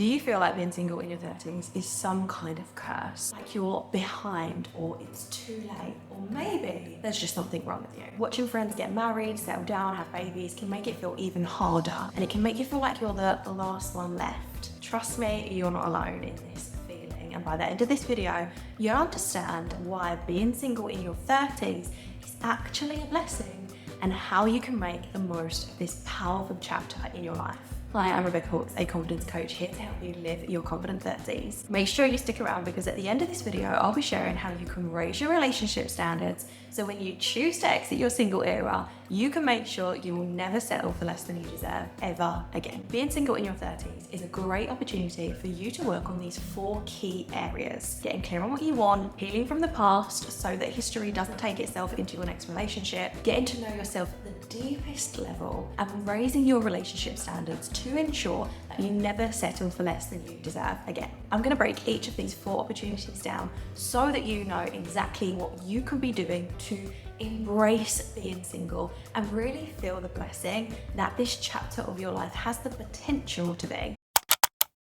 Do you feel like being single in your 30s is some kind of curse? Like you're behind, or it's too late, or maybe there's just something wrong with you? Watching friends get married, settle down, have babies can make it feel even harder, and it can make you feel like you're the last one left. Trust me, you're not alone in this feeling, and by the end of this video, you'll understand why being single in your 30s is actually a blessing and how you can make the most of this powerful chapter in your life. Hi, I'm Rebecca Hawkes, a confidence coach here to help you live your confident 30s. Make sure you stick around because at the end of this video, I'll be sharing how you can raise your relationship standards so when you choose to exit your single era, you can make sure you will never settle for less than you deserve ever again. Being single in your 30s is a great opportunity for you to work on these 4 key areas. Getting clear on what you want, healing from the past so that history doesn't take itself into your next relationship, getting to know yourself at the deepest level, and raising your relationship standards to ensure that you never settle for less than you deserve again. I'm going to break each of these 4 opportunities down so that you know exactly what you can be doing to embrace being single and really feel the blessing that this chapter of your life has the potential to be.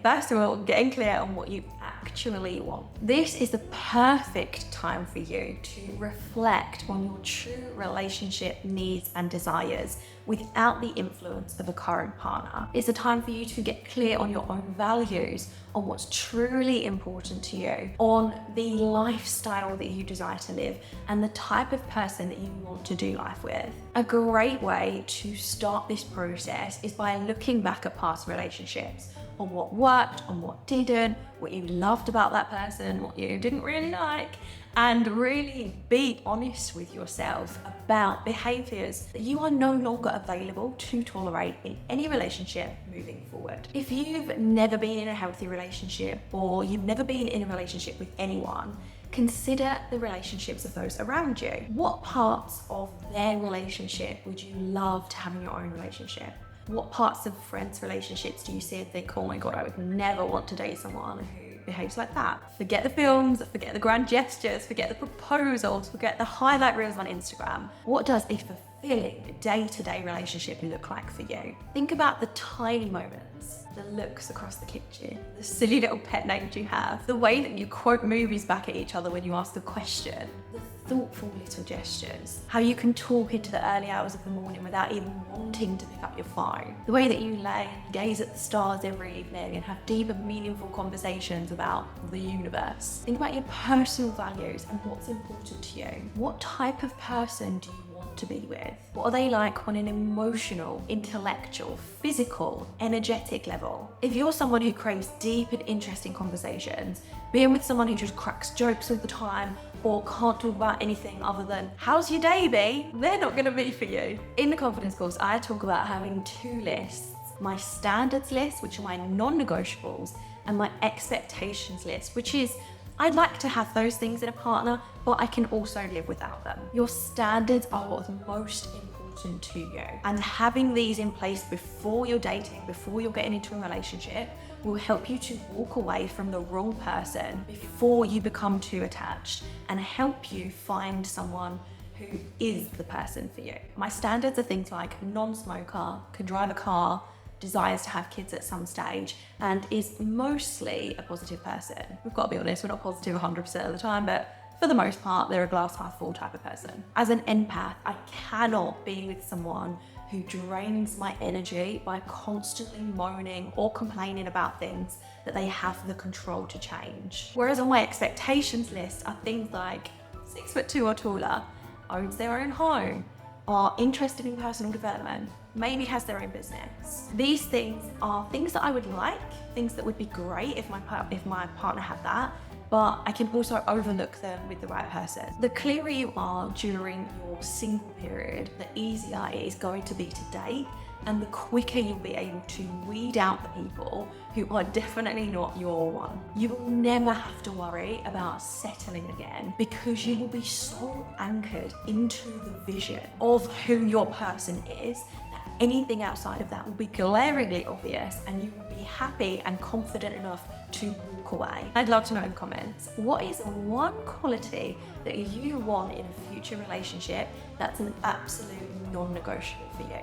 First of all, getting clear on what you actually want. This is the perfect time for you to reflect on your true relationship needs and desires without the influence of a current partner. It's a time for you to get clear on your own values, on what's truly important to you, on the lifestyle that you desire to live, and the type of person that you want to do life with. A great way to start this process is by looking back at past relationships, on what worked, on what didn't, what you loved about that person, what you didn't really like, and really be honest with yourself about behaviours that you are no longer available to tolerate in any relationship moving forward. If you've never been in a healthy relationship or you've never been in a relationship with anyone, consider the relationships of those around you. What parts of their relationship would you love to have in your own relationship? What parts of friends' relationships do you see and think, oh my God, I would never want to date someone who behaves like that? Forget the films, forget the grand gestures, forget the proposals, forget the highlight reels on Instagram. What does a fulfilling day-to-day relationship look like for you? Think about the tiny moments, the looks across the kitchen, the silly little pet names you have, the way that you quote movies back at each other when you ask a question, the thoughtful little gestures, how you can talk into the early hours of the morning without even wanting to pick up your phone, the way that you lay and gaze at the stars every evening and have deep and meaningful conversations about the universe. Think about your personal values and what's important to you. What type of person do you want to be with? What are they like on an emotional, intellectual, physical, energetic level? If you're someone who craves deep and interesting conversations, being with someone who just cracks jokes all the time or can't talk about anything other than, how's your day, be? They're not gonna be for you. In the confidence course, I talk about having 2 lists, my standards list, which are my non-negotiables, and my expectations list, which is, I'd like to have those things in a partner, but I can also live without them. Your standards are what's most important to you. And having these in place before you're dating, before you're getting into a relationship, will help you to walk away from the wrong person before you become too attached and help you find someone who is the person for you. My standards are things like non-smoker, can drive a car, desires to have kids at some stage, and is mostly a positive person. We've got to be honest, we're not positive 100% of the time, but for the most part, they're a glass half full type of person. As an empath, I cannot be with someone who drains my energy by constantly moaning or complaining about things that they have the control to change. Whereas on my expectations list are things like 6'2" or taller, owns their own home, are interested in personal development, maybe has their own business. These things are things that I would like, things that would be great if my partner had that, but I can also overlook them with the right person. The clearer you are during your single period, the easier it is going to be to date, and the quicker you'll be able to weed out the people who are definitely not your one. You will never have to worry about settling again because you will be so anchored into the vision of who your person is that anything outside of that will be glaringly obvious and you will be happy and confident enough to walk away. I'd love to know in the comments, what is one quality that you want in a future relationship that's an absolute non-negotiable for you?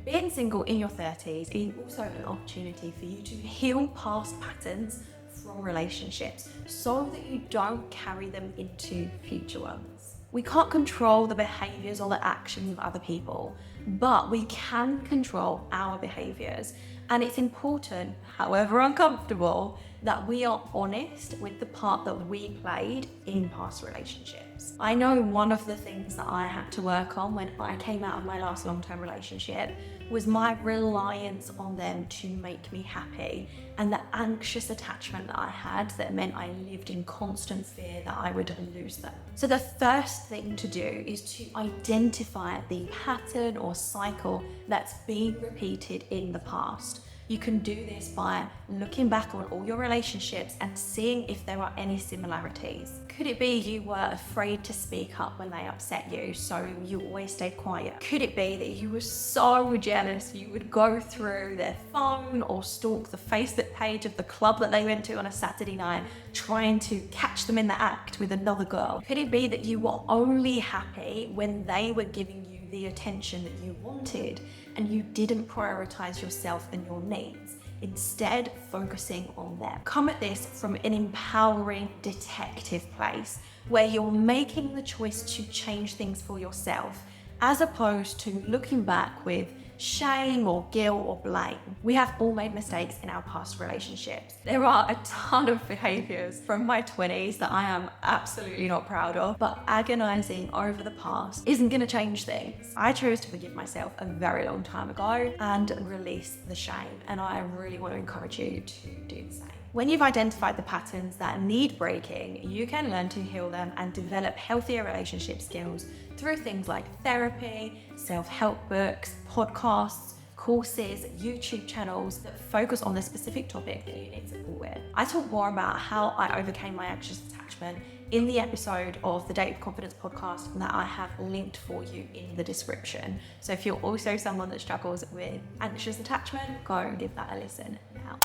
Being single in your 30s is also an opportunity for you to heal past patterns from relationships so that you don't carry them into future ones. We can't control the behaviours or the actions of other people, but we can control our behaviours. And it's important, however uncomfortable, that we are honest with the part that we played in past relationships. I know one of the things that I had to work on when I came out of my last long-term relationship was my reliance on them to make me happy, and the anxious attachment that I had that meant I lived in constant fear that I would lose them. So the first thing to do is to identify the pattern or cycle that's being repeated in the past. You can do this by looking back on all your relationships and seeing if there are any similarities. Could it be you were afraid to speak up when they upset you, so you always stayed quiet? Could it be that you were so jealous you would go through their phone or stalk the Facebook page of the club that they went to on a Saturday night, trying to catch them in the act with another girl? Could it be that you were only happy when they were giving you the attention that you wanted and you didn't prioritize yourself and your needs, instead focusing on them? Come at this from an empowering detective place where you're making the choice to change things for yourself, as opposed to looking back with shame or guilt or blame. We have all made mistakes in our past relationships. There are a ton of behaviours from my 20s that I am absolutely not proud of, but agonising over the past isn't going to change things. I chose to forgive myself a very long time ago and release the shame, and I really want to encourage you to do the same. When you've identified the patterns that need breaking, you can learn to heal them and develop healthier relationship skills through things like therapy, self-help books, podcasts, courses, YouTube channels that focus on the specific topic that you need support with. I talk more about how I overcame my anxious attachment in the episode of the Date with Confidence podcast that I have linked for you in the description. So if you're also someone that struggles with anxious attachment, go and give that a listen now.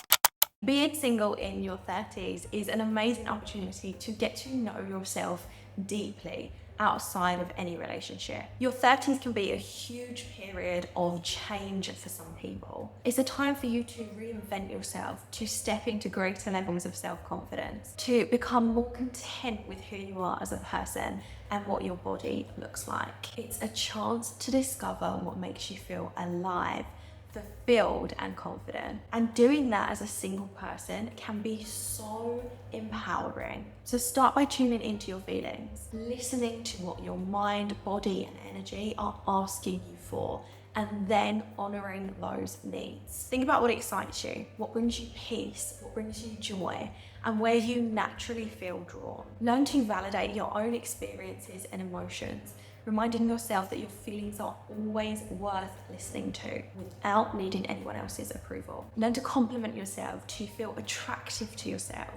Being single in your 30s is an amazing opportunity to get to know yourself deeply outside of any relationship. Your 30s can be a huge period of change for some people. It's a time for you to reinvent yourself, to step into greater levels of self-confidence, to become more content with who you are as a person and what your body looks like. It's a chance to discover what makes you feel alive, fulfilled and confident. And doing that as a single person can be so empowering. So start by tuning into your feelings, listening to what your mind, body and energy are asking you for, and then honouring those needs. Think about what excites you, what brings you peace, what brings you joy, and where you naturally feel drawn. Learn to validate your own experiences and emotions, reminding yourself that your feelings are always worth listening to without needing anyone else's approval. Learn to compliment yourself, to feel attractive to yourself,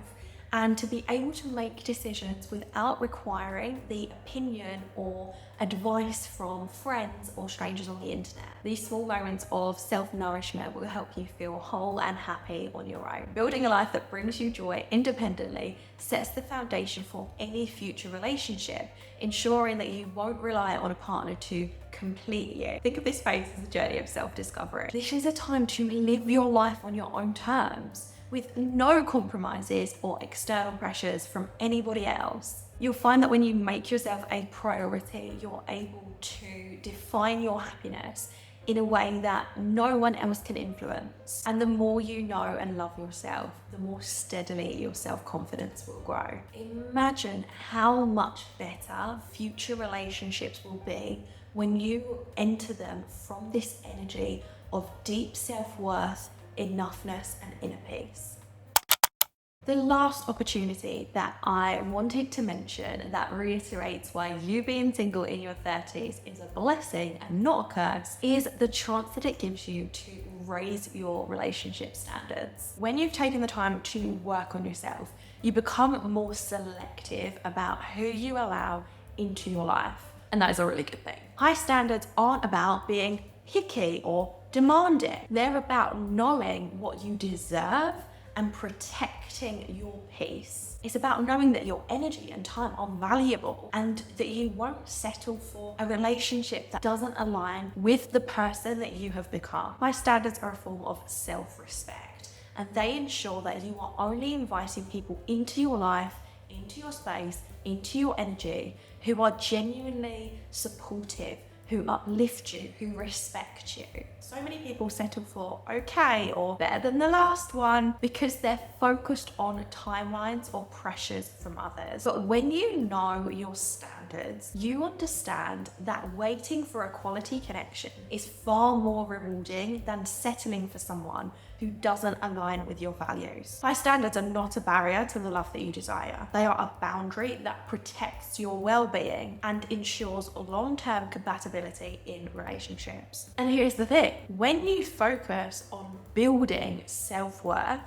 and to be able to make decisions without requiring the opinion or advice from friends or strangers on the internet. These small moments of self-nourishment will help you feel whole and happy on your own. Building a life that brings you joy independently sets the foundation for any future relationship, ensuring that you won't rely on a partner to complete you. Think of this phase as a journey of self-discovery. This is a time to live your life on your own terms, with no compromises or external pressures from anybody else. You'll find that when you make yourself a priority, you're able to define your happiness in a way that no one else can influence. And the more you know and love yourself, the more steadily your self-confidence will grow. Imagine how much better future relationships will be when you enter them from this energy of deep self-worth, enoughness and inner peace. The last opportunity that I wanted to mention that reiterates why you being single in your 30s is a blessing and not a curse is the chance that it gives you to raise your relationship standards. When you've taken the time to work on yourself, you become more selective about who you allow into your life. And that is a really good thing. High standards aren't about being picky or demanding. They're about knowing what you deserve and protecting your peace. It's about knowing that your energy and time are valuable and that you won't settle for a relationship that doesn't align with the person that you have become. My standards are a form of self-respect, and they ensure that you are only inviting people into your life, into your space, into your energy, who are genuinely supportive, who uplift you, who respect you. So many people settle for okay or better than the last one because they're focused on timelines or pressures from others. But when you know your standards, you understand that waiting for a quality connection is far more rewarding than settling for someone who doesn't align with your values. High standards are not a barrier to the love that you desire. They are a boundary that protects your well-being and ensures long-term compatibility in relationships. And here's the thing, when you focus on building self-worth,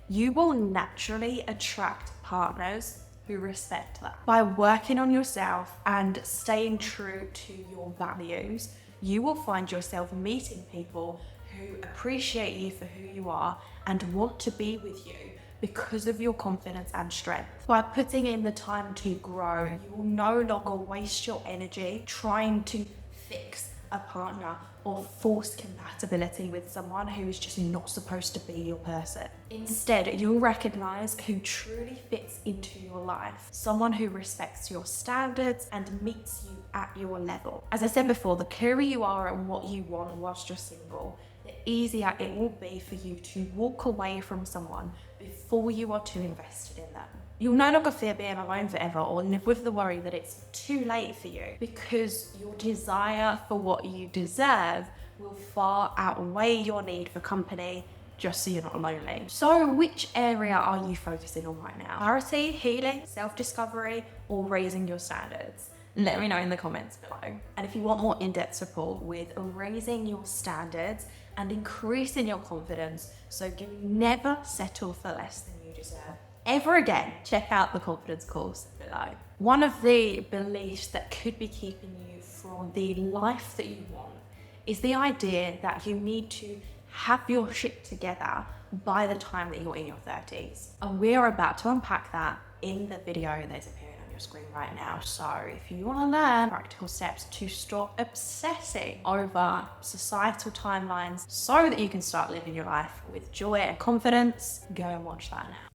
you will naturally attract partners who respect that. By working on yourself and staying true to your values, you will find yourself meeting people who appreciate you for who you are and want to be with you because of your confidence and strength. By putting in the time to grow, you will no longer waste your energy trying to fix a partner or force compatibility with someone who is just not supposed to be your person. Instead, you'll recognize who truly fits into your life, someone who respects your standards and meets you at your level. As I said before, the clearer you are and what you want whilst you're single, the easier it will be for you to walk away from someone before you are too invested in them. You'll no longer fear being alone forever or live with the worry that it's too late for you, because your desire for what you deserve will far outweigh your need for company, just so you're not lonely. So which area are you focusing on right now? Clarity, healing, self-discovery, or raising your standards? Let me know in the comments below. And if you want more in-depth support with raising your standards and increasing your confidence so you never settle for less than you deserve ever again, check out the confidence course below. One of the beliefs that could be keeping you from the life that you want is the idea that you need to have your shit together by the time that you're in your 30s. And we are about to unpack that in the video that's appearing on your screen right now. So if you want to learn practical steps to stop obsessing over societal timelines so that you can start living your life with joy and confidence, go and watch that now.